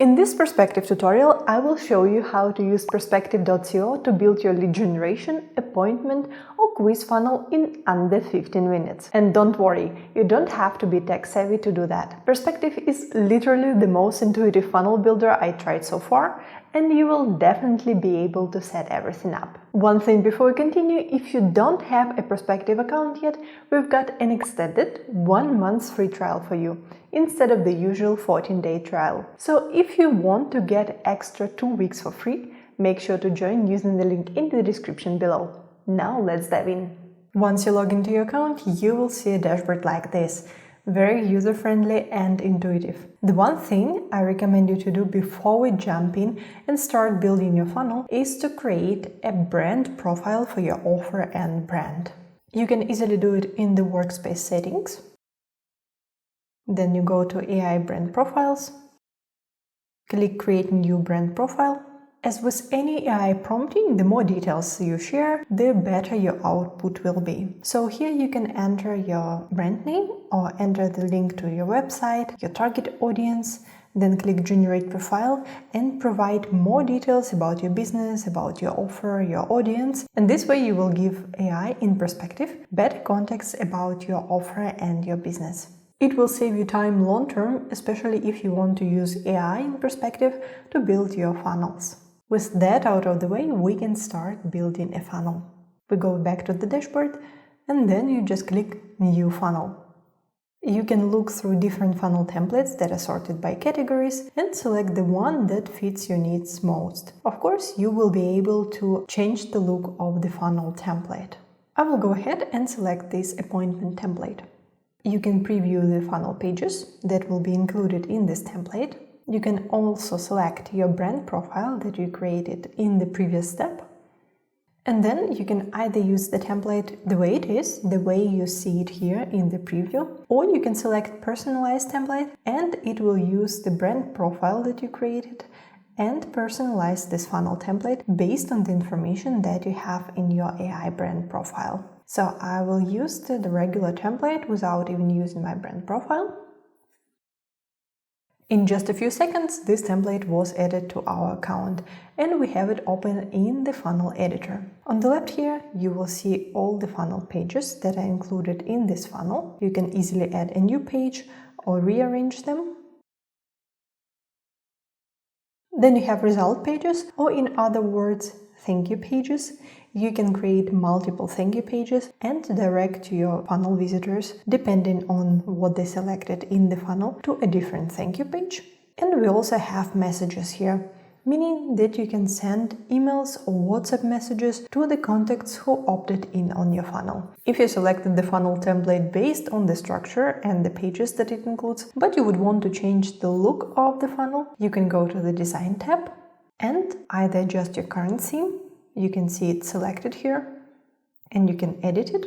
In this perspective tutorial, I will show you how to use perspective.co to build your lead generation, appointment or quiz funnel in under 15 minutes. And don't worry, you don't have to be tech savvy to do that. Perspective is literally the most intuitive funnel builder I tried so far, and you will definitely be able to set everything up. One thing before we continue, if you don't have a Perspective account yet, we've got an extended 1 month free trial for you, instead of the usual 14-day trial. So if you want to get extra 2 weeks for free, make sure to join using the link in the description below. Now let's dive in. Once you log into your account, you will see a dashboard like this. Very user-friendly and intuitive. The one thing I recommend you to do before we jump in and start building your funnel is to create a brand profile for your offer and brand. You can easily do it in the workspace settings. Then you go to AI brand profiles, click create new brand profile. As with any AI prompting, the more details you share, the better your output will be. So here you can enter your brand name or enter the link to your website, your target audience, then click generate profile and provide more details about your business, about your offer, your audience. And this way you will give AI in Perspective better context about your offer and your business. It will save you time long term, especially if you want to use AI in Perspective to build your funnels. With that out of the way, we can start building a funnel. We go back to the dashboard and then you just click New Funnel. You can look through different funnel templates that are sorted by categories and select the one that fits your needs most. Of course, you will be able to change the look of the funnel template. I will go ahead and select this appointment template. You can preview the funnel pages that will be included in this template. You can also select your brand profile that you created in the previous step. And then you can either use the template the way it is, the way you see it here in the preview, or you can select personalized template and it will use the brand profile that you created and personalize this funnel template based on the information that you have in your AI brand profile. So I will use the regular template without even using my brand profile. In just a few seconds, this template was added to our account and we have it open in the funnel editor. On the left here, you will see all the funnel pages that are included in this funnel. You can easily add a new page or rearrange them. Then you have result pages, or in other words, thank you pages. You can create multiple thank you pages and direct your funnel visitors, depending on what they selected in the funnel, to a different thank you page. And we also have messages here, meaning that you can send emails or WhatsApp messages to the contacts who opted in on your funnel. If you selected the funnel template based on the structure and the pages that it includes, but you would want to change the look of the funnel, you can go to the Design tab and either adjust your current theme. You can see it selected here and you can edit it.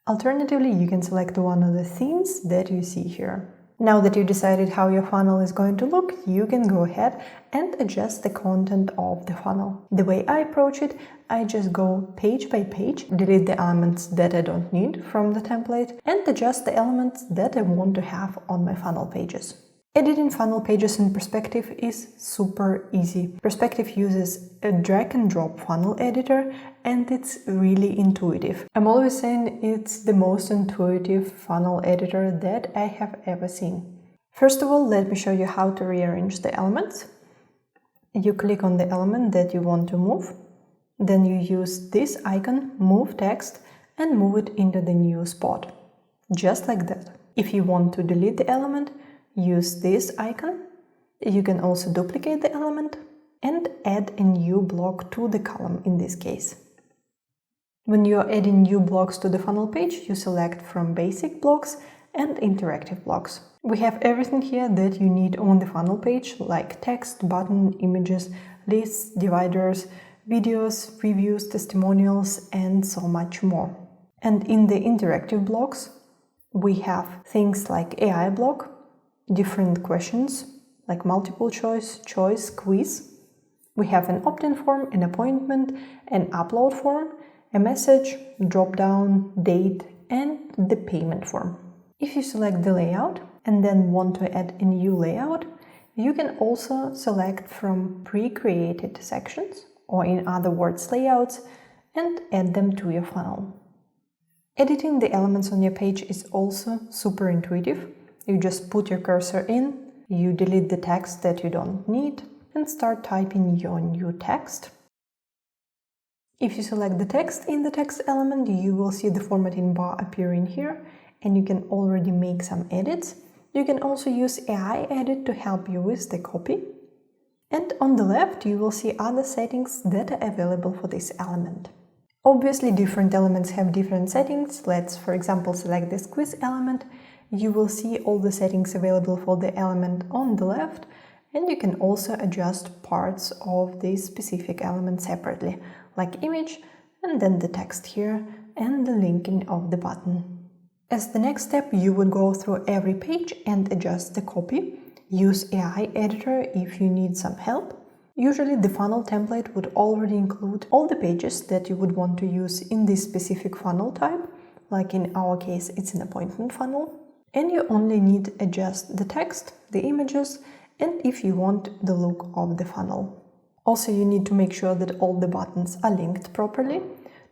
Alternatively, you can select one of the themes that you see here. Now that you decided how your funnel is going to look, you can go ahead and adjust the content of the funnel. The way I approach it, I just go page by page, delete the elements that I don't need from the template, and adjust the elements that I want to have on my funnel pages. Editing funnel pages in Perspective is super easy. Perspective uses a drag and drop funnel editor and it's really intuitive. I'm always saying it's the most intuitive funnel editor that I have ever seen. First of all, let me show you how to rearrange the elements. You click on the element that you want to move. Then you use this icon, Move Text, and move it into the new spot. Just like that. If you want to delete the element, use this icon. You can also duplicate the element and add a new block to the column in this case. When you're adding new blocks to the funnel page, you select from basic blocks and interactive blocks. We have everything here that you need on the funnel page, like text, button, images, lists, dividers, videos, reviews, testimonials, and so much more. And in the interactive blocks, we have things like AI block, different questions like multiple choice, quiz. We have an opt-in form, an appointment, an upload form, a message, drop-down, date, and the payment form. If you select the layout and then want to add a new layout, You can also select from pre-created sections, or in other words, layouts, and add them to your funnel. Editing the elements on your page is also super intuitive. You just put your cursor in, you delete the text that you don't need, and start typing your new text. If you select the text in the text element, you will see the formatting bar appearing here, and you can already make some edits. You can also use AI Edit to help you with the copy. And on the left, you will see other settings that are available for this element. Obviously, different elements have different settings. Let's, for example, select this quiz element. You will see all the settings available for the element on the left, and you can also adjust parts of this specific element separately, like image, and then the text here, and the linking of the button. As the next step, you would go through every page and adjust the copy. Use AI Editor if you need some help. Usually the funnel template would already include all the pages that you would want to use in this specific funnel type, like in our case it's an appointment funnel. And you only need to adjust the text, the images, and if you want the look of the funnel. Also, you need to make sure that all the buttons are linked properly.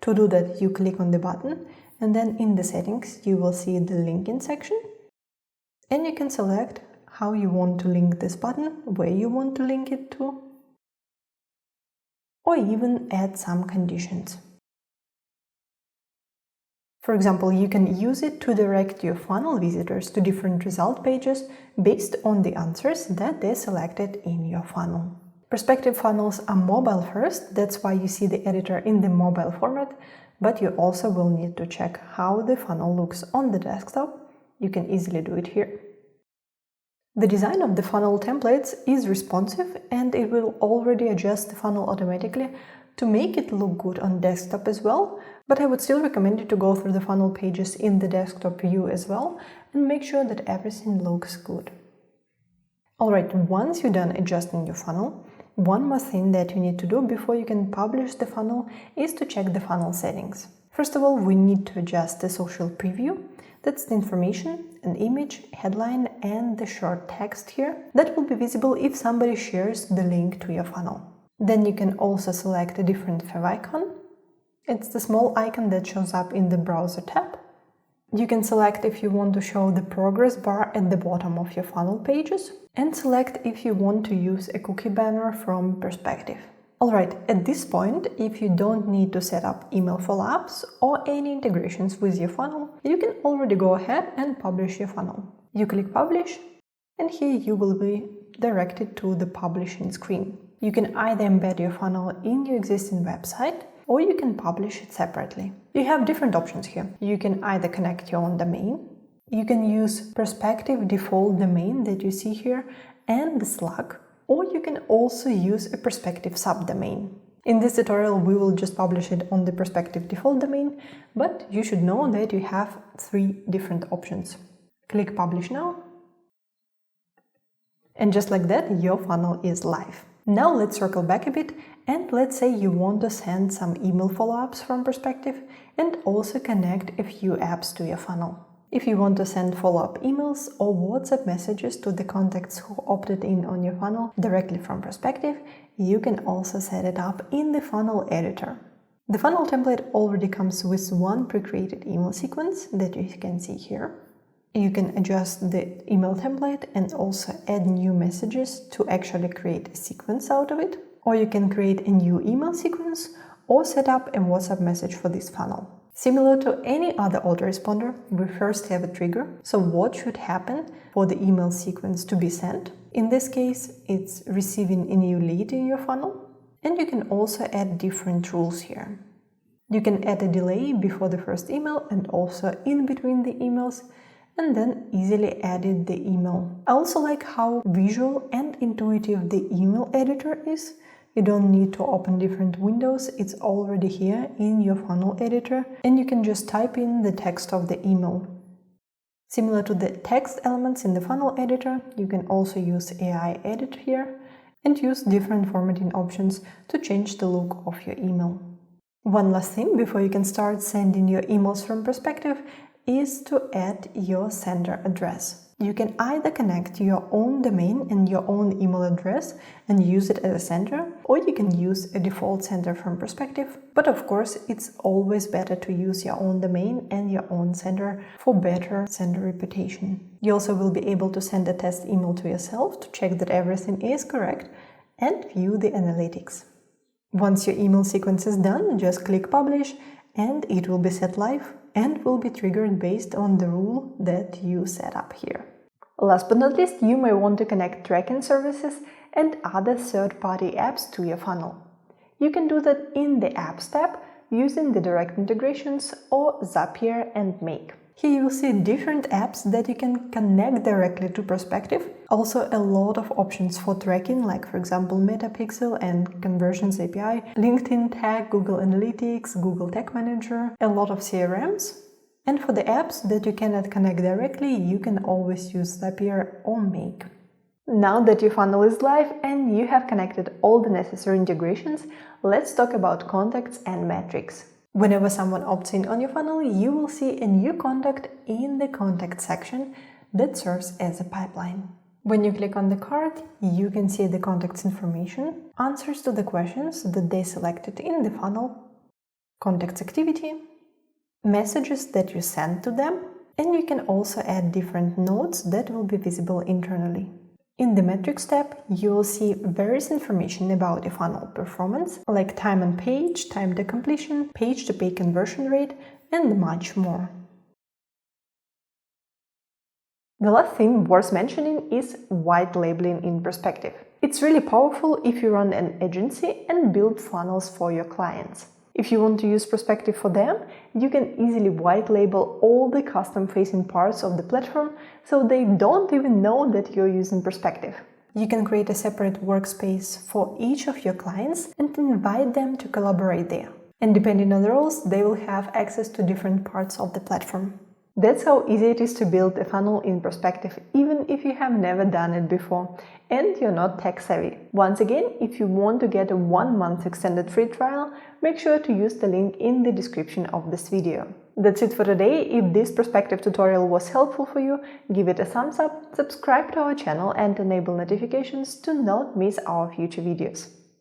To do that, you click on the button, and then in the settings you will see the linking section, and you can select how you want to link this button, where you want to link it to, or even add some conditions. For example, you can use it to direct your funnel visitors to different result pages based on the answers that they selected in your funnel. Perspective funnels are mobile first, that's why you see the editor in the mobile format, but you also will need to check how the funnel looks on the desktop. You can easily do it here. The design of the funnel templates is responsive, and it will already adjust the funnel automatically to make it look good on desktop as well, but I would still recommend you to go through the funnel pages in the desktop view as well and make sure that everything looks good. Alright, once you're done adjusting your funnel, one more thing that you need to do before you can publish the funnel is to check the funnel settings. First of all, we need to adjust the social preview. That's the information, an image, headline, and the short text here that will be visible if somebody shares the link to your funnel. Then you can also select a different favicon. It's the small icon that shows up in the browser tab. You can select if you want to show the progress bar at the bottom of your funnel pages, and select if you want to use a cookie banner from Perspective. Alright, at this point, if you don't need to set up email follow-ups or any integrations with your funnel, you can already go ahead and publish your funnel. You click Publish, and here you will be directed to the publishing screen. You can either embed your funnel in your existing website, or you can publish it separately. You have different options here. You can either connect your own domain, you can use Perspective default domain that you see here and the slug, or you can also use a Perspective subdomain. In this tutorial, we will just publish it on the Perspective default domain, but you should know that you have 3 different options. Click Publish Now, and just like that, your funnel is live. Now let's circle back a bit, and let's say you want to send some email follow-ups from Perspective and also connect a few apps to your funnel. If you want to send follow-up emails or WhatsApp messages to the contacts who opted in on your funnel directly from Perspective, you can also set it up in the funnel editor. The funnel template already comes with one pre-created email sequence that you can see here. You can adjust the email template and also add new messages to actually create a sequence out of it. Or you can create a new email sequence or set up a WhatsApp message for this funnel. Similar to any other autoresponder, we first have a trigger. So what should happen for the email sequence to be sent? In this case, it's receiving a new lead in your funnel. And you can also add different rules here. You can add a delay before the first email and also in between the emails, and then easily edit the email. I also like how visual and intuitive the email editor is. You don't need to open different windows, it's already here in your funnel editor, and you can just type in the text of the email. Similar to the text elements in the funnel editor, you can also use AI Edit here and use different formatting options to change the look of your email. One last thing before you can start sending your emails from Perspective is to add your sender address. You can either connect your own domain and your own email address and use it as a sender, or you can use a default sender from Perspective. But of course, it's always better to use your own domain and your own sender for better sender reputation. You also will be able to send a test email to yourself to check that everything is correct and view the analytics. Once your email sequence is done, just click Publish and it will be set live and will be triggered based on the rule that you set up here. Last but not least, you may want to connect tracking services and other third-party apps to your funnel. You can do that in the Apps tab using the direct integrations or Zapier and Make. Here you will see different apps that you can connect directly to Perspective. Also a lot of options for tracking, like for example Metapixel and Conversions API, LinkedIn Tag, Google Analytics, Google Tag Manager, a lot of CRMs. And for the apps that you cannot connect directly, you can always use Zapier or Make. Now that your funnel is live and you have connected all the necessary integrations, let's talk about contacts and metrics. Whenever someone opts in on your funnel, you will see a new contact in the contact section that serves as a pipeline. When you click on the card, you can see the contact's information, answers to the questions that they selected in the funnel, contact's activity, messages that you send to them, and you can also add different notes that will be visible internally. In the Metrics tab, you will see various information about your funnel performance, like time on page, time to completion, page-to-page conversion rate, and much more. The last thing worth mentioning is white labeling in Perspective. It's really powerful if you run an agency and build funnels for your clients. If you want to use Perspective for them, you can easily white label all the custom-facing parts of the platform so they don't even know that you're using Perspective. You can create a separate workspace for each of your clients and invite them to collaborate there. And depending on the roles, they will have access to different parts of the platform. That's how easy it is to build a funnel in Perspective, even if you have never done it before and you're not tech savvy. Once again, if you want to get a 1-month extended free trial, make sure to use the link in the description of this video. That's it for today. If this Perspective tutorial was helpful for you, give it a thumbs up, subscribe to our channel and enable notifications to not miss our future videos.